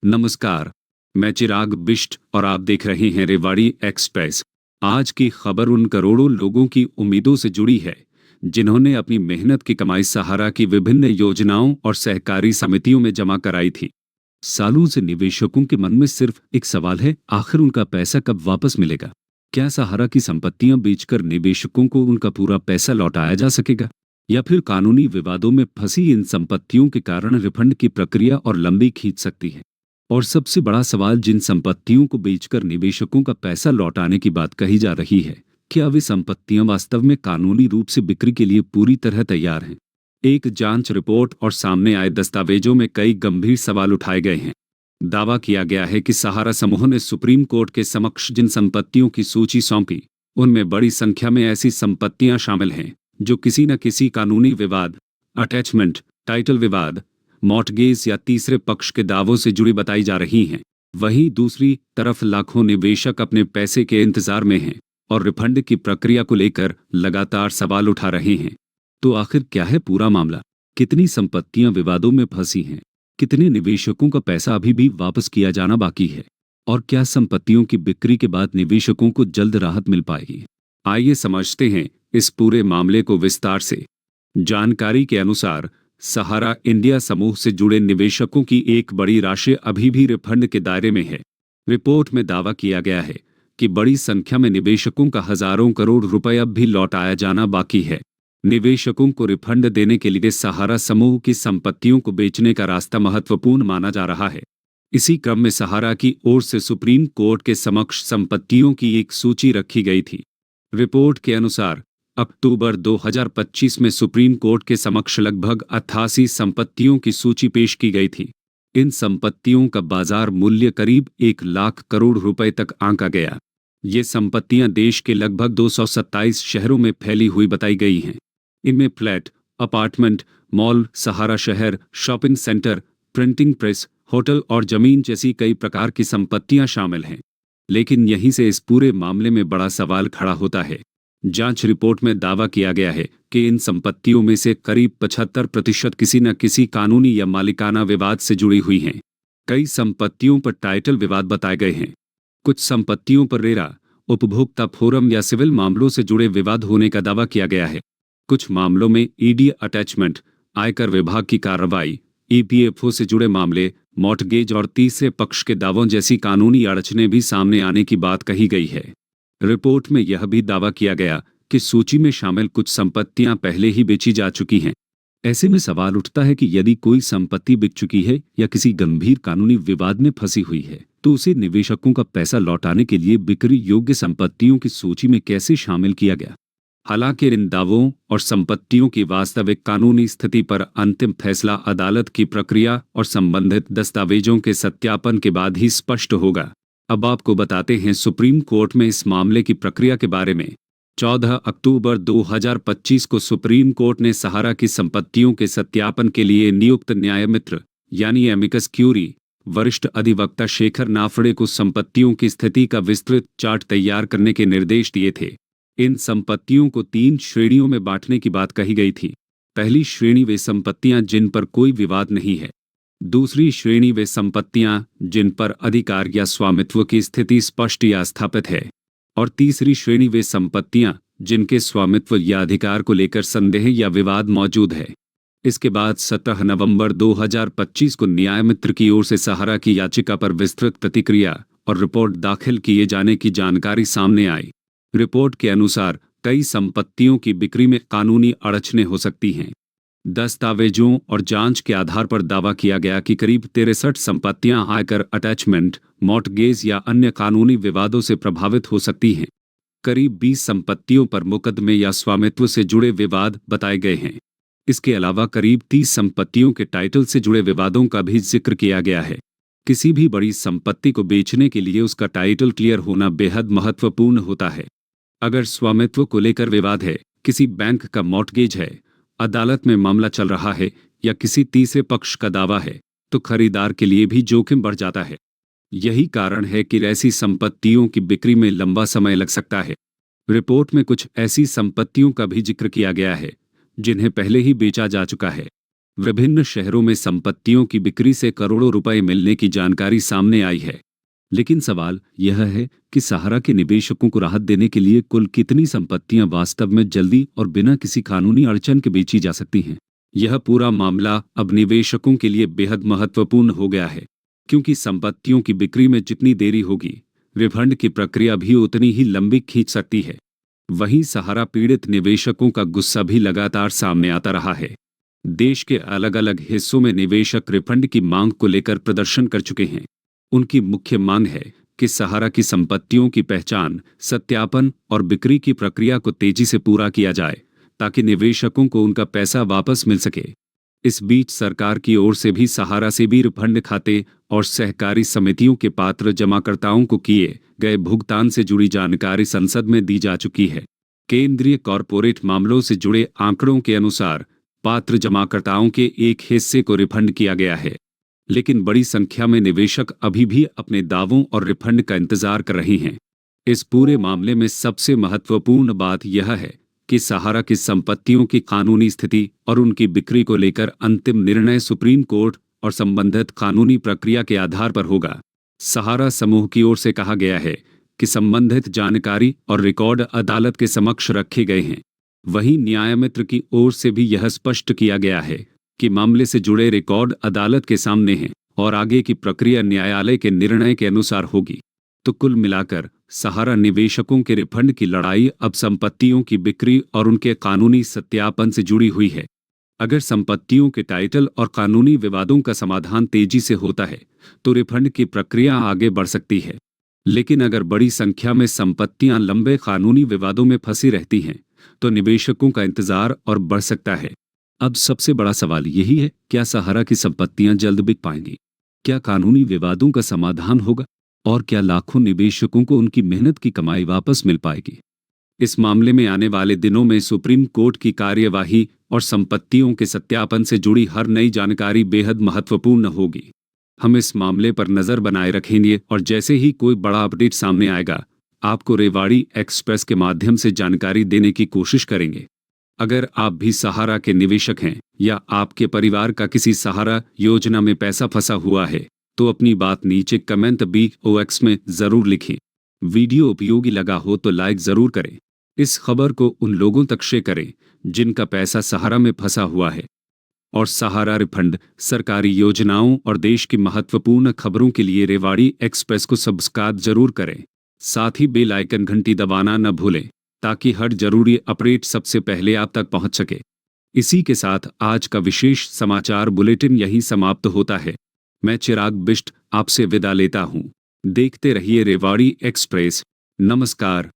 नमस्कार। मैं चिराग बिष्ट और आप देख रहे हैं रेवाड़ी एक्सप्रेस। आज की खबर उन करोड़ों लोगों की उम्मीदों से जुड़ी है जिन्होंने अपनी मेहनत की कमाई सहारा की विभिन्न योजनाओं और सहकारी समितियों में जमा कराई थी। सालों से निवेशकों के मन में सिर्फ एक सवाल है, आखिर उनका पैसा कब वापस मिलेगा? क्या सहारा की संपत्तियां बेचकर निवेशकों को उनका पूरा पैसा लौटाया जा सकेगा, या फिर कानूनी विवादों में फंसी इन संपत्तियों के कारण रिफंड की प्रक्रिया और लंबी खींच सकती है? और सबसे बड़ा सवाल, जिन संपत्तियों को बेचकर निवेशकों का पैसा लौटाने की बात कही जा रही है, क्या वे संपत्तियां वास्तव में कानूनी रूप से बिक्री के लिए पूरी तरह तैयार हैं? एक जांच रिपोर्ट और सामने आए दस्तावेजों में कई गंभीर सवाल उठाए गए हैं। दावा किया गया है कि सहारा समूह ने सुप्रीम कोर्ट के समक्ष जिन संपत्तियों की सूची सौंपी, उनमें बड़ी संख्या में ऐसी संपत्तियां शामिल हैं जो किसी न किसी कानूनी विवाद, अटैचमेंट, टाइटल विवाद, मॉर्टगेज या तीसरे पक्ष के दावों से जुड़ी बताई जा रही हैं। वहीं दूसरी तरफ लाखों निवेशक अपने पैसे के इंतजार में हैं और रिफंड की प्रक्रिया को लेकर लगातार सवाल उठा रहे हैं। तो आखिर क्या है पूरा मामला? कितनी संपत्तियां विवादों में फंसी हैं? कितने निवेशकों का पैसा अभी भी वापस किया जाना बाकी है? और क्या संपत्तियों की बिक्री के बाद निवेशकों को जल्द राहत मिल पाएगी? आइए समझते हैं इस पूरे मामले को विस्तार से। जानकारी के अनुसार सहारा इंडिया समूह से जुड़े निवेशकों की एक बड़ी राशि अभी भी रिफंड के दायरे में है। रिपोर्ट में दावा किया गया है कि बड़ी संख्या में निवेशकों का हजारों करोड़ रुपए अब भी लौटाया जाना बाकी है। निवेशकों को रिफंड देने के लिए सहारा समूह की संपत्तियों को बेचने का रास्ता महत्वपूर्ण माना जा रहा है। इसी क्रम में सहारा की ओर से सुप्रीम कोर्ट के समक्ष संपत्तियों की एक सूची रखी गई थी। रिपोर्ट के अनुसार अक्टूबर 2025 में सुप्रीम कोर्ट के समक्ष लगभग 88 संपत्तियों की सूची पेश की गई थी। इन संपत्तियों का बाजार मूल्य करीब 1 लाख करोड़ रुपए तक आंका गया। ये संपत्तियां देश के लगभग 227 शहरों में फैली हुई बताई गई हैं। इनमें फ्लैट, अपार्टमेंट, मॉल, सहारा शहर, shopping centre, printing press, hotel और जमीन जैसी कई प्रकार की संपत्तियां शामिल हैं। लेकिन यहीं से इस पूरे मामले में बड़ा सवाल खड़ा होता है। जांच रिपोर्ट में दावा किया गया है कि इन संपत्तियों में से करीब 75% किसी न किसी कानूनी या मालिकाना विवाद से जुड़ी हुई हैं। कई संपत्तियों पर टाइटल विवाद बताए गए हैं। कुछ संपत्तियों पर रेरा, उपभोक्ता फोरम या सिविल मामलों से जुड़े विवाद होने का दावा किया गया है। कुछ मामलों में ईडी अटैचमेंट, आयकर विभाग की कार्रवाई, ईपीएफओ से जुड़े मामले, मॉर्टगेज और तीसरे पक्ष के दावों जैसी कानूनी अड़चनें भी सामने आने की बात कही गई है। रिपोर्ट में यह भी दावा किया गया कि सूची में शामिल कुछ संपत्तियां पहले ही बेची जा चुकी हैं। ऐसे में सवाल उठता है कि यदि कोई संपत्ति बिक चुकी है या किसी गंभीर कानूनी विवाद में फंसी हुई है, तो उसे निवेशकों का पैसा लौटाने के लिए बिक्री योग्य संपत्तियों की सूची में कैसे शामिल किया गया? हालांकि इन दावों और संपत्तियों की वास्तविक कानूनी स्थिति पर अंतिम फैसला अदालत की प्रक्रिया और संबंधित दस्तावेजों के सत्यापन के बाद ही स्पष्ट होगा। अब आपको बताते हैं सुप्रीम कोर्ट में इस मामले की प्रक्रिया के बारे में। 14 अक्टूबर 2025 को सुप्रीम कोर्ट ने सहारा की संपत्तियों के सत्यापन के लिए नियुक्त न्यायमित्र यानी एमिकस क्यूरी वरिष्ठ अधिवक्ता शेखर नाफड़े को संपत्तियों की स्थिति का विस्तृत चार्ट तैयार करने के निर्देश दिए थे। इन संपत्तियों को 3 श्रेणियों में बांटने की बात कही गई थी। पहली श्रेणी वे संपत्तियां जिन पर कोई विवाद नहीं है। दूसरी श्रेणी वे संपत्तियां जिन पर अधिकार या स्वामित्व की स्थिति स्पष्ट या स्थापित है। और तीसरी श्रेणी वे संपत्तियां जिनके स्वामित्व या अधिकार को लेकर संदेह या विवाद मौजूद है। इसके बाद 17 नवंबर 2025 को न्यायमित्र की ओर से सहारा की याचिका पर विस्तृत प्रतिक्रिया और रिपोर्ट दाखिल किए जाने की जानकारी सामने आई। रिपोर्ट के अनुसार कई संपत्तियों की बिक्री में कानूनी अड़चनें हो सकती हैं। दस्तावेजों और जांच के आधार पर दावा किया गया कि करीब 63 संपत्तियां आयकर अटैचमेंट, मॉर्टगेज या अन्य कानूनी विवादों से प्रभावित हो सकती हैं। करीब 20 संपत्तियों पर मुकदमे या स्वामित्व से जुड़े विवाद बताए गए हैं। इसके अलावा करीब 30 संपत्तियों के टाइटल से जुड़े विवादों का भी जिक्र किया गया है। किसी भी बड़ी संपत्ति को बेचने के लिए उसका टाइटल क्लियर होना बेहद महत्वपूर्ण होता है। अगर स्वामित्व को लेकर विवाद है, किसी बैंक का मॉर्टगेज है, अदालत में मामला चल रहा है या किसी तीसरे पक्ष का दावा है, तो खरीदार के लिए भी जोखिम बढ़ जाता है। यही कारण है कि ऐसी संपत्तियों की बिक्री में लंबा समय लग सकता है। रिपोर्ट में कुछ ऐसी संपत्तियों का भी जिक्र किया गया है जिन्हें पहले ही बेचा जा चुका है। विभिन्न शहरों में संपत्तियों की बिक्री से करोड़ों रुपए मिलने की जानकारी सामने आई है। लेकिन सवाल यह है कि सहारा के निवेशकों को राहत देने के लिए कुल कितनी संपत्तियां वास्तव में जल्दी और बिना किसी कानूनी अड़चन के बेची जा सकती हैं। यह पूरा मामला अब निवेशकों के लिए बेहद महत्वपूर्ण हो गया है, क्योंकि संपत्तियों की बिक्री में जितनी देरी होगी, रिफंड की प्रक्रिया भी उतनी ही लंबी खींच सकती है। वहीं सहारा पीड़ित निवेशकों का गुस्सा भी लगातार सामने आता रहा है। देश के अलग अलग हिस्सों में निवेशक रिफंड की मांग को लेकर प्रदर्शन कर चुके हैं। उनकी मुख्य मांग है कि सहारा की संपत्तियों की पहचान, सत्यापन और बिक्री की प्रक्रिया को तेजी से पूरा किया जाए, ताकि निवेशकों को उनका पैसा वापस मिल सके। इस बीच सरकार की ओर से भी सहारा से भी रिफंड खाते और सहकारी समितियों के पात्र जमाकर्ताओं को किए गए भुगतान से जुड़ी जानकारी संसद में दी जा चुकी है। केंद्रीय कॉरपोरेट मामलों से जुड़े आंकड़ों के अनुसार पात्र जमाकर्ताओं के एक हिस्से को रिफंड किया गया है, लेकिन बड़ी संख्या में निवेशक अभी भी अपने दावों और रिफंड का इंतजार कर रहे हैं। इस पूरे मामले में सबसे महत्वपूर्ण बात यह है कि सहारा की संपत्तियों की कानूनी स्थिति और उनकी बिक्री को लेकर अंतिम निर्णय सुप्रीम कोर्ट और संबंधित कानूनी प्रक्रिया के आधार पर होगा। सहारा समूह की ओर से कहा गया है कि संबंधित जानकारी और रिकॉर्ड अदालत के समक्ष रखे गए हैं। वहीं न्यायमित्र की ओर से भी यह स्पष्ट किया गया है कि मामले से जुड़े रिकॉर्ड अदालत के सामने हैं और आगे की प्रक्रिया न्यायालय के निर्णय के अनुसार होगी। तो कुल मिलाकर सहारा निवेशकों के रिफंड की लड़ाई अब संपत्तियों की बिक्री और उनके कानूनी सत्यापन से जुड़ी हुई है। अगर संपत्तियों के टाइटल और कानूनी विवादों का समाधान तेजी से होता है तो रिफंड की प्रक्रिया आगे बढ़ सकती है। लेकिन अगर बड़ी संख्या में संपत्तियां लंबे कानूनी विवादों में फंसी रहती हैं तो निवेशकों का इंतजार और बढ़ सकता है। अब सबसे बड़ा सवाल यही है, क्या सहारा की संपत्तियां जल्द बिक पाएंगी? क्या कानूनी विवादों का समाधान होगा? और क्या लाखों निवेशकों को उनकी मेहनत की कमाई वापस मिल पाएगी? इस मामले में आने वाले दिनों में सुप्रीम कोर्ट की कार्यवाही और संपत्तियों के सत्यापन से जुड़ी हर नई जानकारी बेहद महत्वपूर्ण होगी। हम इस मामले पर नजर बनाए रखेंगे और जैसे ही कोई बड़ा अपडेट सामने आएगा, आपको रेवाड़ी एक्सप्रेस के माध्यम से जानकारी देने की कोशिश करेंगे। अगर आप भी सहारा के निवेशक हैं या आपके परिवार का किसी सहारा योजना में पैसा फंसा हुआ है, तो अपनी बात नीचे कमेंट बॉक्स में जरूर लिखें। वीडियो उपयोगी लगा हो तो लाइक जरूर करें। इस खबर को उन लोगों तक शेयर करें जिनका पैसा सहारा में फंसा हुआ है। और सहारा रिफंड, सरकारी योजनाओं और देश की महत्वपूर्ण खबरों के लिए रेवाड़ी एक्सप्रेस को सब्सक्राइब जरूर करें। साथ ही बेल आइकन घंटी दबाना न भूलें, ताकि हर जरूरी अपडेट सबसे पहले आप तक पहुंच सके। इसी के साथ आज का विशेष समाचार बुलेटिन यहीं समाप्त होता है। मैं चिराग बिष्ट आपसे विदा लेता हूं। देखते रहिए रेवाड़ी एक्सप्रेस। नमस्कार।